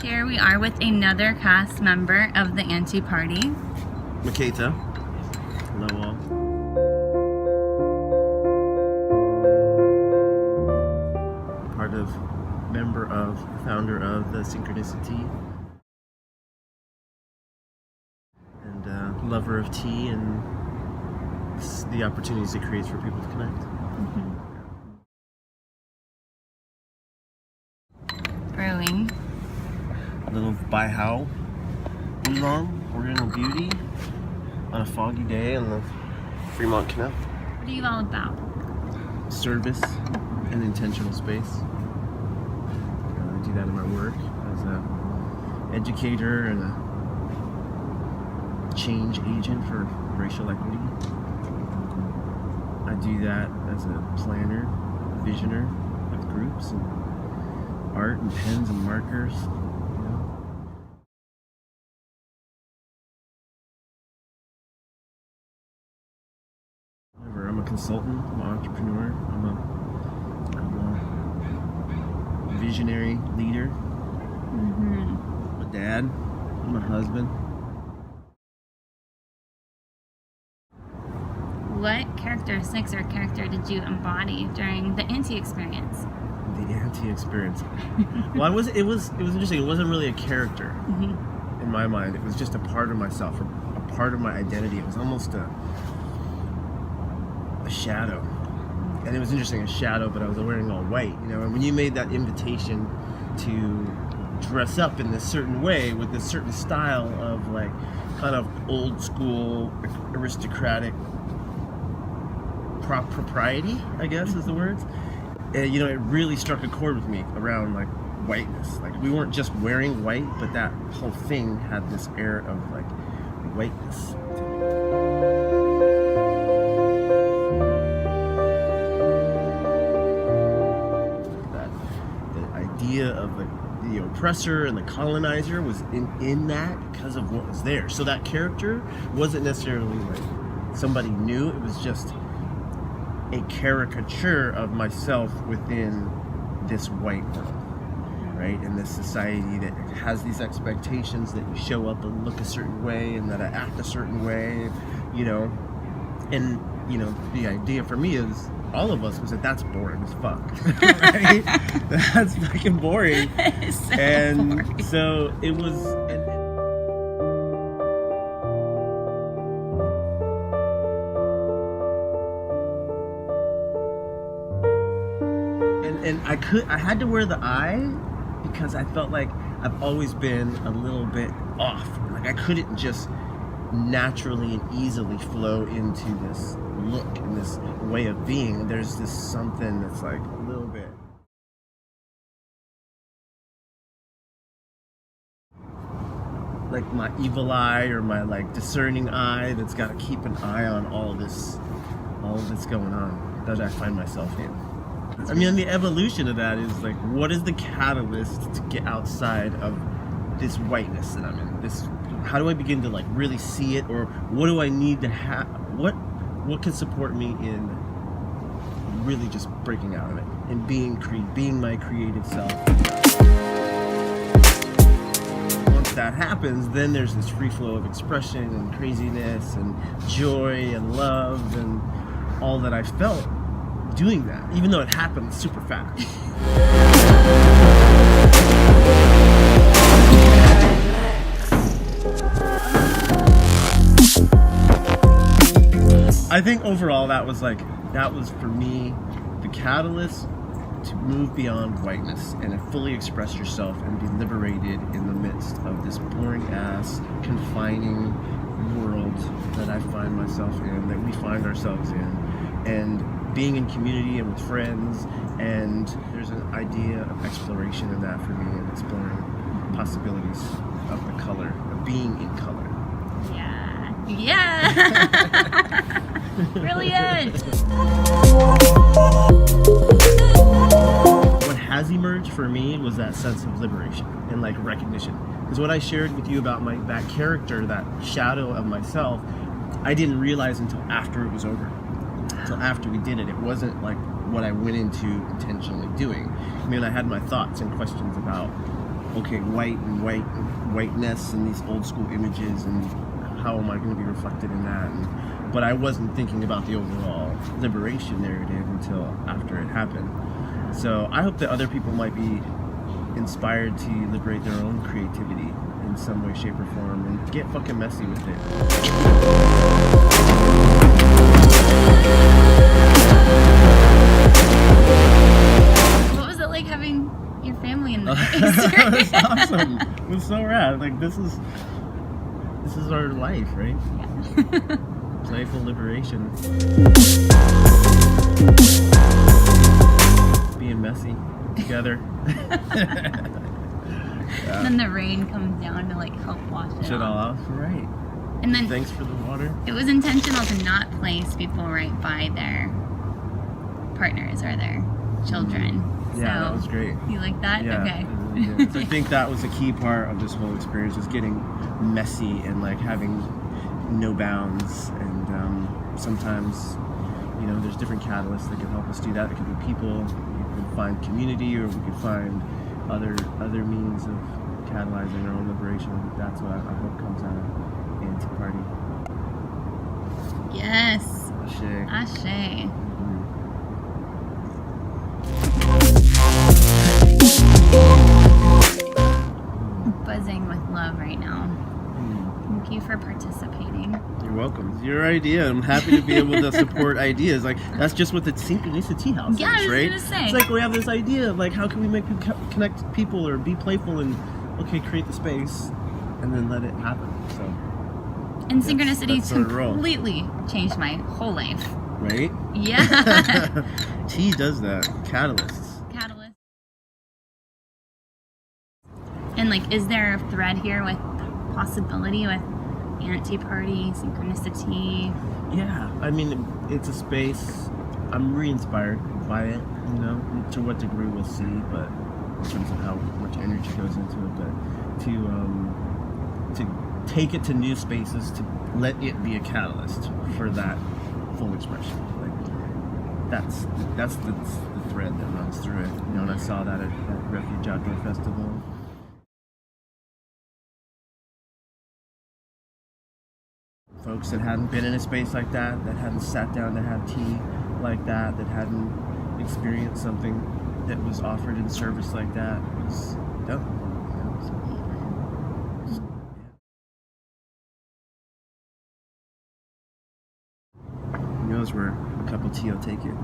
Here we are with another cast member of the AnTea party. Maketa. Hello all. Founder of the Synchronicity, and lover of tea and the opportunities it creates for people to connect. Brewing. A little Baihao Oolong, Oriental Beauty, on a foggy day on the Fremont Canal. What are you all about? Service and intentional space. I do that in my work as an educator and a change agent for racial equity. I do that as a planner, visioner with groups and art and pens and markers. I'm a consultant, I'm an entrepreneur, I'm a visionary leader, I'm a dad, I'm a husband. What characteristics or character did you embody during the AnTea experience? The AnTea experience. Well, it was interesting. It wasn't really a character in my mind. It was just a part of myself, a part of my identity. It was almost a shadow. And it was interesting, a shadow, but I was wearing all white, and when you made that invitation to dress up in this certain way with this certain style of like kind of old school aristocratic propriety, I guess is the words, and it really struck a chord with me around like whiteness. Like we weren't just wearing white, but that whole thing had this air of like whiteness to me. Of the oppressor and the colonizer was in that because of what was there. So that character wasn't necessarily like somebody new. It was just a caricature of myself within this white world, right? In this society that has these expectations that you show up and look a certain way and that I act a certain way, and the idea for me is all of us was that that's boring as fuck, right? That's fucking boring. Boring. So it was. And I had to wear the eye because I felt like I've always been a little bit off. Like I couldn't just naturally and easily flow into this look and this way of being. There's this something that's like a little bit like my evil eye or my like discerning eye that's got to keep an eye on all this going on that I find myself in. I mean, the evolution of that is like, what is the catalyst to get outside of this whiteness that I'm in? This, how do I begin to like really see it, or what do I need to have? What can support me in really just breaking out of it and being my creative self? Once that happens, then there's this free flow of expression and craziness and joy and love and all that I felt doing that, even though it happened super fast. I think overall that was for me the catalyst to move beyond whiteness and to fully express yourself and be liberated in the midst of this boring ass, confining world that I find myself in, that we find ourselves in, and being in community and with friends. And there's an idea of exploration in that for me, and exploring possibilities of the color, of being in color. Yeah. Brilliant. What has emerged for me was that sense of liberation and like recognition. Because what I shared with you about that character, that shadow of myself, I didn't realize until after it was over. Until after we did it. It wasn't like what I went into intentionally doing. I mean, I had my thoughts and questions about okay, whiteness and these old school images, and how am I going to be reflected in that? But I wasn't thinking about the overall liberation narrative until after it happened. So I hope that other people might be inspired to liberate their own creativity in some way, shape, or form, and get fucking messy with it. What was it like having your family in the It was awesome. It was so rad. Like this is our life, right? Yeah. Playful liberation. Being messy together. And then the rain comes down to like help wash it Shit all off. off, right? And then Thanks for the water. it was intentional to not place people right by their partners or their children. Yeah, So, that was great. you like that? Yeah, Okay. it really did. So I think that was a key part of this whole experience, was getting messy and like having no bounds. And sometimes, you know, there's different catalysts that can help us do that. It could be people, we could find community, or we could find other means of catalyzing our own liberation. I think that's what I hope comes out of AnTea Party. Yes. Ashe. Ashe. Buzzing with love right now. Thank you for participating. You're welcome. It's your idea. I'm happy to be able to support ideas. Like, that's just what the Synchronicity House Yeah, is, I was right? gonna say. It's like we have this idea of like, how can we make connect people or be playful and, okay, create the space and then let it happen. So, And synchronicity that's sort of role. completely changed my whole life. Right? Yeah. Tea does that. Catalysts. Catalyst. And like, is there a thread here with possibility with AnTea Party, synchronicity? Yeah, I mean, it's a space. I'm re-inspired by it, you know, to what degree we'll see, but in terms of how much energy goes into it, but to take it to new spaces, to let it be a catalyst for that full expression. Like, that's the thread that runs through it. You know, and I saw that at Refuge Outdoor Festival. Folks that hadn't been in a space like that hadn't sat down to have tea like that hadn't experienced something that was offered in service like that, was dope. You know, so, yeah. Who knows where a cup of tea will take you.